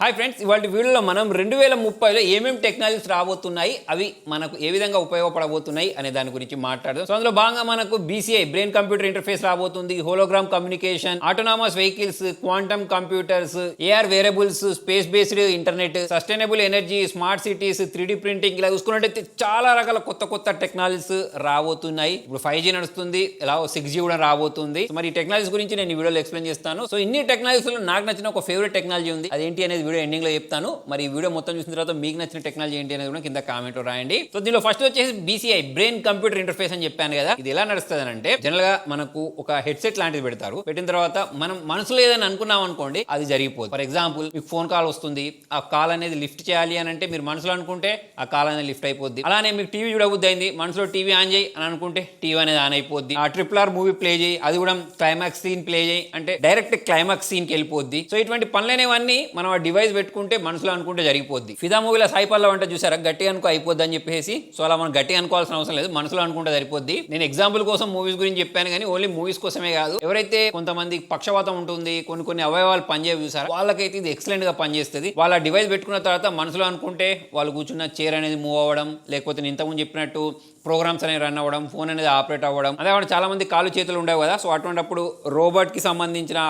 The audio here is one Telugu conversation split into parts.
హాయ్ ఫ్రెండ్స్, ఇవాళ వీడియోలో మనం 2030లో ఏమేమి టెక్నాలజీస్ రాబోతున్నాయి, అవి మనకు ఏ విధంగా ఉపయోగపడబోతున్నాయి అనే దాని గురించి మాట్లాడదాం. సో అందులో భాగంగా మనకు BCI బ్రెయిన్ కంప్యూటర్ ఇంటర్ఫేస్ రాబోతుంది, hologram communication, autonomous vehicles, quantum computers, AR variables, space based internet, sustainable energy, smart cities, 3D printing, ఇలా చూసుకున్నట్టయితే చాలా రకాల కొత్త టెక్నాలజీస్ రాబోతున్నాయి. ఇప్పుడు 5G నడుస్తుంది, ఇలా 6G కూడా రాబోతుంది. మరి ఈ టెక్నాలజీస్ గురించి నేను ఈ వీడియోలో ఎక్స్ప్లెయిన్ చేస్తాను. సో ఇన్ని టెక్నాలజీస్ లో నాకు నచ్చిన ఒక ఫేవరెట్ టెక్నాలజీ ఉంది, అదేంటి అనేది వీడియో ఎండింగ్ లో చెప్తాను. మరి ఈ వీడియో మొత్తం చూసిన తర్వాత మీకు నచ్చిన టెక్నాలజీ ఏంటి అనేది కూడా కింద కామెంట్ లో రాయండి. సో దీనిలో ఫస్ట్ వచ్చేసి BCI బ్రెయిన్ కంప్యూటర్ ఇంటర్ఫేస్ అని చెప్పాను కదా. ఇది ఎలా నడుస్తుంది అంటే, జనరల్ గా మనకు ఒక హెడ్సెట్ లాంటిది పెడతారు. పెట్టిన తర్వాత మనం మనసులో ఏదైనా అనుకున్నాం అనుకోండి, అది జరిగిపోతుంది. ఫర్ ఎగ్జాంపుల్, మీకు ఫోన్ కాల్ వస్తుంది, ఆ కాల్ అనేది లిఫ్ట్ చేయాలి అని అంటే మీరు మనసులో అనుకుంటే ఆ కాల్ అనేది లిఫ్ట్ అయిపోద్ది. అలానే మీకు టీవీ చూడబుద్ది అయింది, మనసులో టీవీ ఆన్ చేయి అని అనుకుంటే టీవీ అనేది ఆన్ అయిపోద్ది. ఆ RRR మూవీ ప్లే చేయి, అది కూడా క్లైమాక్స్ సీన్ ప్లే చేయి అంటే డైరెక్ట్ క్లైమాక్స్ సీన్ కి వెళ్ళిపోద్ది. సో ఇటువంటి పనులనేవన్నీ మనం ఆ డివైస్ పెట్టుకుంటే మనసులో అనుకుంటే జరిగిపోద్ది. ఫిదా మూవీలో సాయి పల్లవి అంటే చూసారా, గట్టిగా అనుకో అయిపోద్ది అని చెప్పేసి. సో అలా మనం గట్టిగా అనుకోవాల్సిన అవసరం లేదు, మనసులో అనుకుంటే సరిపోద్ది. నేను ఎగ్జాంపుల్ కోసం మూవీస్ గురించి చెప్పాను కానీ ఓన్లీ మూవీస్ కోసమే కాదు. ఎవరైతే కొంతమంది పక్షవాతం ఉంటుంది, కొన్ని అవయవాలు పనిచేయవు చూసారా, వాళ్ళకైతే ఇది ఎక్సలెంట్ గా పనిచేస్తుంది. వాళ్ళ డివైస్ పెట్టుకున్న తర్వాత మనసులో అనుకుంటే వాళ్ళు కూర్చున్న చైర్ అనేది మూవ్ అవ్వడం, లేకపోతే నేను ఇంతకుముందు చెప్పినట్టు ప్రోగ్రామ్స్ అనేవి రన్ అవ్వడం, ఫోన్ అనేది ఆపరేట్ అవ్వడం. అదే చాలా మంది కాళ్ళు చేతులు ఉండవు కదా, సో అటువంటిప్పుడు రోబోట్ కి సంబంధించిన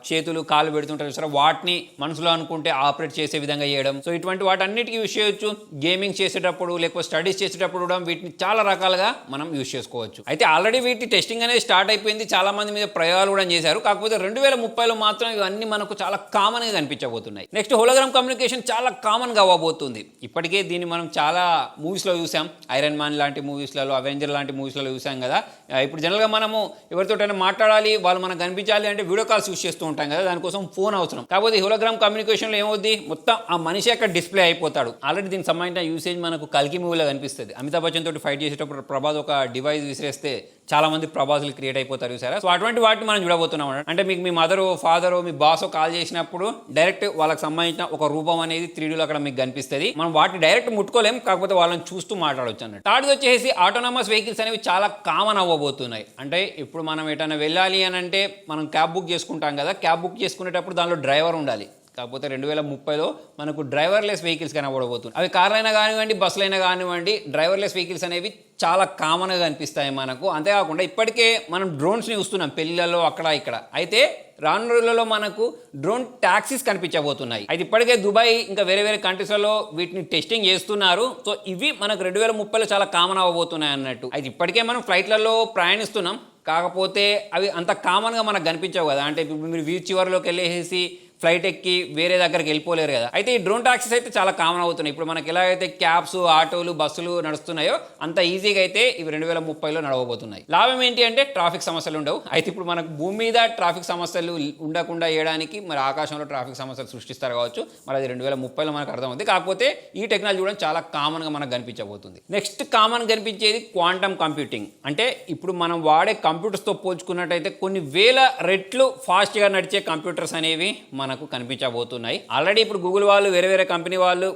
చేతులు కాళ్ళు పెడుతుంటారు చూసారా, వాటిని మనసులో అనుకుంటే ఆపరేట్ చేసే విధంగా చేయడం. సో ఇటువంటి వాటన్నిటికీ యూజ్ చేయొచ్చు. గేమింగ్ చేసేటప్పుడు, లేకపోతే స్టడీస్ చేసేటప్పుడు కూడా వీటిని చాలా రకాలుగా మనం యూజ్ చేసుకోవచ్చు. అయితే ఆల్రెడీ వీటి టెస్టింగ్ అనేది స్టార్ట్ అయిపోయింది, చాలా మంది మీద ప్రయోగాలు కూడా చేశారు. కాకపోతే 2030లో మాత్రం ఇవన్నీ మనకు చాలా కామన్ గా కనిపించబోతున్నాయి. నెక్స్ట్ హోలోగ్రామ్ కమ్యూనికేషన్ చాలా కామన్ గా అవ్వబోతుంది. ఇప్పటికే దీన్ని మనం చాలా మూవీస్ లో చూసాం, ఐరన్ మ్యాన్ లాంటి మూవీస్లలో, అవెంజర్ లాంటి మూవీస్లలో చూసాం కదా. ఇప్పుడు జనరల్గా మనము ఎవరితోటైనా మాట్లాడాలి, వాళ్ళు మనకు కనిపించాలి అంటే వీడియో కాల్స్ యూజ్ చేస్తూ ఉంటాం కదా, దానికోసం ఫోన్ అవసరం. కాకపోతే హోలోగ్రామ్ కమ్యూనికేషన్లో ఏమవుద్ది, మొత్తం ఆ మనిషి అక్కడ డిస్ప్లే అయిపోతాడు. ఆల్రెడీ దీనికి సంబంధించిన యూసేజ్ మనకు కల్కి మూవీలో కనిపిస్తుంది. అమితాబ్ బచ్చన్ తోటి ఫైట్ చేసేటప్పుడు ప్రభాస్ ఒక డివైస్ విసిరేస్తే చాలా మంది ప్రభాస్లు క్రియేట్ అయిపోతారు సార్. సో అటువంటి వాటిని మనం చూడబోతున్నాం. అంటే మీకు మీ మదరు, ఫాదరు, మీ బాస్ కాల్ చేసినప్పుడు డైరెక్ట్ వాళ్ళకి సంబంధించిన ఒక రూపం అనేది 3Dలో అక్కడ మీకు కనిపిస్తుంది. మనం వాటిని డైరెక్ట్ ముట్టుకోలేం, కాకపోతే వాళ్ళని చూస్తూ మాట్లాడవచ్చు అన్నట్టు. థర్డ్ వచ్చేసి ఆటోనామస్ వెహికల్స్ అనేవి చాలా కామన్ అవ్వబోతున్నాయి. అంటే ఇప్పుడు మనం ఎటైనా వెళ్ళాలి అని అంటే మనం క్యాబ్ బుక్ చేసుకుంటాం కదా, క్యాబ్ బుక్ చేసుకునేటప్పుడు దానిలో డ్రైవర్ ఉండాలి. కాకపోతే 2030లో మనకు డ్రైవర్లెస్ వెహికల్స్ కనబడబోతుంది. అవి కార్లైనా కానివ్వండి, బస్సులైనా కానివ్వండి, డ్రైవర్లెస్ వెహికల్స్ అనేవి చాలా కామన్గా కనిపిస్తాయి మనకు. అంతేకాకుండా ఇప్పటికే మనం డ్రోన్స్ని చూస్తున్నాం పెళ్ళిళ్ళలో అక్కడ ఇక్కడ. అయితే రాను రోజులలో మనకు డ్రోన్ ట్యాక్సీస్ కనిపించబోతున్నాయి. అయితే ఇప్పటికే దుబాయ్ ఇంకా వేరే కంట్రీస్లలో వీటిని టెస్టింగ్ చేస్తున్నారు. సో ఇవి మనకు 2030లో చాలా కామన్ అవ్వబోతున్నాయి అన్నట్టు. అయితే ఇప్పటికే మనం ఫ్లైట్లలో ప్రయాణిస్తున్నాం, కాకపోతే అవి అంత కామన్గా మనకు కనిపించవు కదా. అంటే ఇప్పుడు మీరు వీధి చివరిలోకి వెళ్ళేసి ఫ్లైట్ ఎక్కి వేరే దగ్గరికి వెళ్ళిపోలేరు కదా. అయితే ఈ డ్రోన్ టాక్సీస్ అయితే చాలా కామన్ అవుతున్నాయి. ఇప్పుడు మనకి ఎలా అయితే క్యాబ్స్, ఆటోలు, బస్సులు నడుస్తున్నాయో అంత ఈజీగా అయితే ఇవి 2030లో నడవబోతున్నాయి. లాభం ఏంటి అంటే ట్రాఫిక్ సమస్యలు ఉండవు. అయితే ఇప్పుడు మనకు భూమి మీద ట్రాఫిక్ సమస్యలు ఉండకుండా చేయడానికి మరి ఆకాశంలో ట్రాఫిక్ సమస్యలు సృష్టిస్తారు కావచ్చు. మరి అది 2030లో మనకు అర్థమవుతుంది. కాకపోతే ఈ టెక్నాలజీ కూడా చాలా కామన్గా మనకు కనిపించబోతుంది. నెక్స్ట్ కామన్ కనిపించేది క్వాంటమ్ కంప్యూటింగ్. అంటే ఇప్పుడు మనం వాడే కంప్యూటర్స్తో పోల్చుకున్నట్టయితే కొన్ని వేల రెట్లు ఫాస్ట్గా నడిచే కంప్యూటర్స్ అనేవి మనకు కనిపించబోతున్నాయి. ఆల్రెడీ ఇప్పుడు గూగుల్ వాళ్ళు, వేరే కంపెనీ వాళ్ళు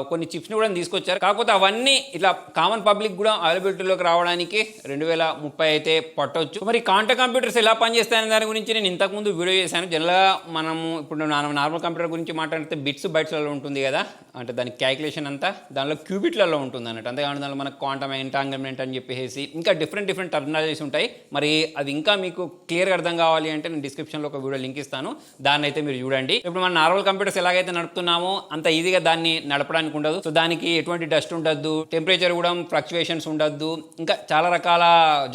కొన్ని చిప్స్ని కూడా తీసుకొచ్చారు. కాకపోతే అవన్నీ ఇట్లా కామన్ పబ్లిక్ కూడా అవైలబిలిటీలోకి రావడానికి 2030 అయితే పట్టవచ్చు. మరి క్వాంటమ్ కంప్యూటర్స్ ఎలా పనిచేస్తాయనే దాని గురించి నేను ఇంతకుముందు వీడియో చేశాను. జనరల్గా మనము ఇప్పుడు నార్మల్ కంప్యూటర్ గురించి మాట్లాడితే బిట్స్ బైట్స్లలో ఉంటుంది కదా, అంటే దాని క్యాలిక్యులేషన్ అంతా దానిలో క్యూబిట్లలో ఉంటుంది అన్నట్టు. అంతేకాదు దానిలో మనకు క్వాంటమ్ ఎంటాంగిల్మెంట్ అని చెప్పేసి ఇంకా డిఫరెంట్ టర్మినాలజీస్ ఉంటాయి. మరి అది ఇంకా మీకు క్లియర్గా అర్థం కావాలి అంటే నేను డిస్క్రిప్షన్లో ఒక వీడియో లింక్ ఇస్తాను, దాన్ని అయితే మీరు చూడండి. ఇప్పుడు మన నార్మల్ కంప్యూటర్స్ ఎలాగైతే నడుపుతున్నామో అంత ఈజీగా దాన్ని నడపడానికి ఉండదు. సో దానికి ఎటువంటి డస్ట్ ఉండద్దు, టెంపరేచర్ కూడా ఫ్లక్చువేషన్స్ ఉండద్దు, ఇంకా చాలా రకాల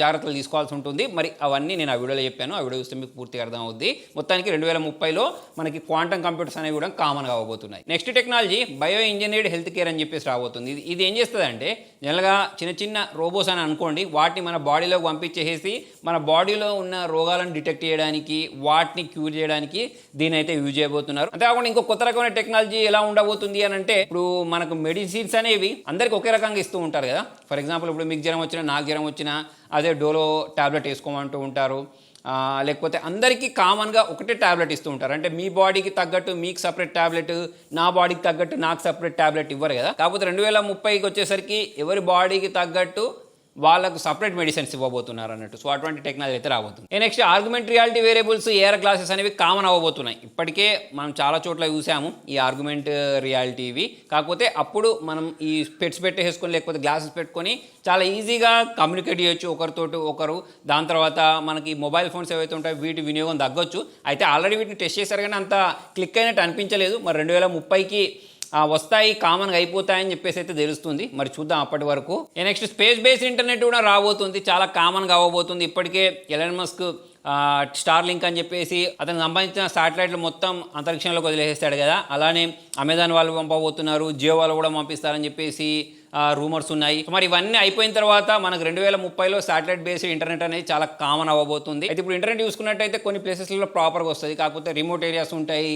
జాగ్రత్తలు తీసుకోవాల్సి ఉంటుంది. మరి అవన్నీ నేను ఆ వీడియోలో చెప్పాను, ఆ వీడియో చూస్తే మీకు పూర్తిగా అర్థం అవుద్ది. మొత్తానికి 2030లో మనకి క్వాంటమ్ కంప్యూటర్స్ అనేవి కూడా కామన్గా అవబోతున్నాయి. Next technology bio engineered health care అని చెప్పేసి రాబోతుంది. ఇది ఏం చేస్తుంది అంటే, జనరల్గా చిన్న రోబోస్ అని అనుకోండి, వాటిని మన బాడీలోకి పంపించేసి మన బాడీలో ఉన్న రోగాలను డిటెక్ట్ చేయడానికి, వాటిని క్యూర్ చేయడానికి దీని అయితే యూజ్ చేయబోతున్నారు. అంతేకాకుండా ఇంకో కొత్త రకమైన టెక్నాలజీ ఎలా ఉండబోతుంది అని అంటే, ఇప్పుడు మనకు మెడిసిన్స్ అనేవి అందరికి ఒకే రకంగా ఇస్తూ ఉంటారు కదా. ఫర్ ఎగ్జాంపుల్ ఇప్పుడు మీకు జ్వరం వచ్చినా, నాకు జ్వరం వచ్చినా అదే డోలో ట్యాబ్లెట్ వేసుకోమంటూ ఉంటారు. లేకపోతే అందరికీ కామన్గా ఒకటే ట్యాబ్లెట్ ఇస్తూ ఉంటారు. అంటే మీ బాడీకి తగ్గట్టు మీకు సపరేట్ ట్యాబ్లెట్, నా బాడీకి తగ్గట్టు నాకు సపరేట్ ట్యాబ్లెట్ ఇవ్వరు కదా. కాకపోతే 2030కి వచ్చేసరికి ఎవరి బాడీకి తగ్గట్టు వాళ్ళకు సపరేట్ మెడిసిన్స్ ఇవ్వబోతున్నారు అన్నట్టు. సో అటువంటి టెక్నాలజీ అయితే రాబోతుంది. Next augmented reality wearables AR glasses అనేవి కామన్ అవ్వబోతున్నాయి. ఇప్పటికే మనం చాలా చోట్ల చూసాము ఈ ఆర్గ్యుమెంట్ రియాలిటీ ఇవి. కాకపోతే అప్పుడు మనం ఈ స్పెట్స్ పెట్టేసుకొని లేకపోతే గ్లాసెస్ పెట్టుకొని చాలా ఈజీగా కమ్యూనికేట్ చేయొచ్చు ఒకరితోటి ఒకరు. దాని తర్వాత మనకి మొబైల్ ఫోన్స్ ఏవైతే ఉంటాయో వీటి వినియోగం తగ్గొచ్చు. అయితే ఆల్రెడీ వీటిని టెస్ట్ చేశారు కానీ అంత క్లిక్ అయినట్టు అనిపించలేదు. మరి 2030కి వస్తాయి, కామన్గా అయిపోతాయని చెప్పేసి అయితే తెలుస్తుంది. మరి చూద్దాం అప్పటి వరకు. నెక్స్ట్ స్పేస్ బేస్డ్ ఇంటర్నెట్ కూడా రాబోతుంది, చాలా కామన్గా అవ్వబోతుంది. ఇప్పటికే ఎలన్ మస్క్ స్టార్ లింక్ అని చెప్పేసి అతనికి సంబంధించిన శాటిలైట్లు మొత్తం అంతరిక్షంలోకి వదిలేస్తాడు కదా, అలానే అమెజాన్ వాళ్ళు పంపబోతున్నారు, జియో వాళ్ళు కూడా పంపిస్తారని చెప్పేసి రూమర్స్ ఉన్నాయి. మరి ఇవన్నీ అయిపోయిన తర్వాత మనకు 2030లో శాటిలైట్ బేస్డ్ ఇంటర్నెట్ అనేది చాలా కామన్ అవ్వబోతుంది. అయితే ఇప్పుడు ఇంటర్నెట్ చూసుకున్నట్టయితే కొన్ని ప్లేసెస్లో ప్రాపర్గా వస్తుంది, కాకపోతే రిమోట్ ఏరియాస్ ఉంటాయి,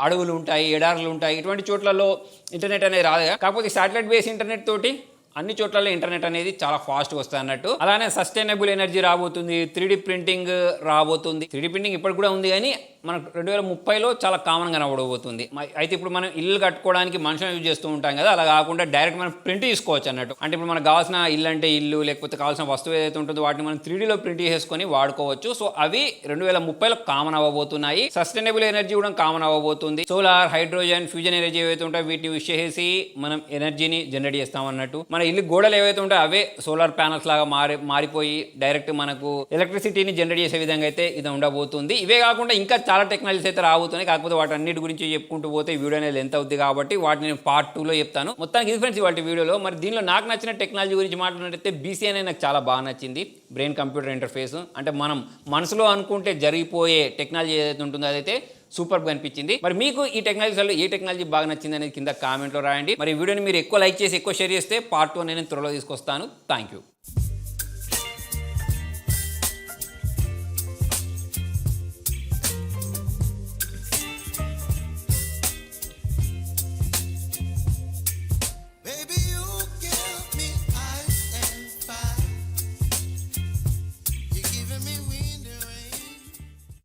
అడవులు ఉంటాయి, ఎడారులు ఉంటాయి, ఇటువంటి చోట్లలో ఇంటర్నెట్ అనేది రాదు. కాకపోతే శాటిలైట్ బేస్డ్ ఇంటర్నెట్ తోటి అన్ని చోట్లలో ఇంటర్నెట్ అనేది చాలా ఫాస్ట్గా వస్తుంది అన్నట్టు. అలానే సస్టైనబుల్ ఎనర్జీ రాబోతుంది, 3D ప్రింటింగ్ రాబోతుంది. 3D ప్రింటింగ్ ఇప్పటికి కూడా ఉంది కానీ మనకు 2030లో చాలా కామన్గా కనబడబోతుంది. అయితే ఇప్పుడు మనం ఇల్లు కట్టుకోవడానికి మనుషులను యూజ్ చేస్తూ ఉంటాం కదా, అలా కాకుండా డైరెక్ట్ మనం ప్రింట్ తీసుకోవచ్చు అన్నట్టు. అంటే ఇప్పుడు మనకు కావాల్సిన ఇల్లు అంటే ఇల్లు, లేకపోతే కావాల్సిన వస్తువు ఏదైతే ఉంటుందో వాటిని మనం 3Dలో ప్రింట్ చేసుకొని వాడుకోవచ్చు. సో అవి 2030లో కామన్ అవ్వబోతున్నాయి. సస్టైనబుల్ ఎనర్జీ కూడా కామన్ అవ్వబోతుంది. సోలార్, హైడ్రోజన్, ఫ్యూజన్ ఎనర్జీ ఏవైతే ఉంటాయో వీటిని యూజ్ చేసి మనం ఎనర్జీని జనరేట్ చేస్తాం అన్నట్టు. మన ఇల్లు గోడలు ఏవైతే ఉంటాయో అవే సోలార్ ప్యానల్స్ లాగా మారిపోయి డైరెక్ట్ మనకు ఎలక్ట్రిసిటీని జనరేట్ చేసే విధంగా అయితే ఇది ఉండబోతుంది. ఇవే కాకుండా ఇంకా చాలా టెక్నాలజీస్ అయితే రాబోతున్నాయి. కాకపోతే వాటి అన్నిటి గురించి చెప్పుకుంటూ పోతే వీడియో అనేది లెంత్ అవుతుంది కాబట్టి వాటిని నేను పార్ట్ 2లో చెప్తాను. మొత్తానికి ఇది ఫ్రెండ్స్ వాటి వీడియోలో. మరి దీనిలో నాకు నచ్చిన టెక్నాలజీ గురించి మాట్లాడినట్టయితే BCA అనేది నాకు చాలా బాగా నచ్చింది. బ్రెయిన్ కంప్యూటర్ ఇంటర్ఫేస్ అంటే మనం మనసులో అనుకుంటే జరిగిపోయే టెక్నాలజీ ఏదైతే ఉంటుందో అదైతే సూపర్గా అనిపించింది. మరి మీకు ఈ టెక్నాలజీలో ఏ టెక్నాలజీ బాగా నచ్చింది అనేది కింద కామెంట్లో రాయండి. మరి ఈ వీడియోని మీరు ఎక్కువ లైక్ చేసి ఎక్కువ షేర్ చేస్తే పార్ట్ 2 నేను త్వరలో తీసుకొస్తాను. Thank you.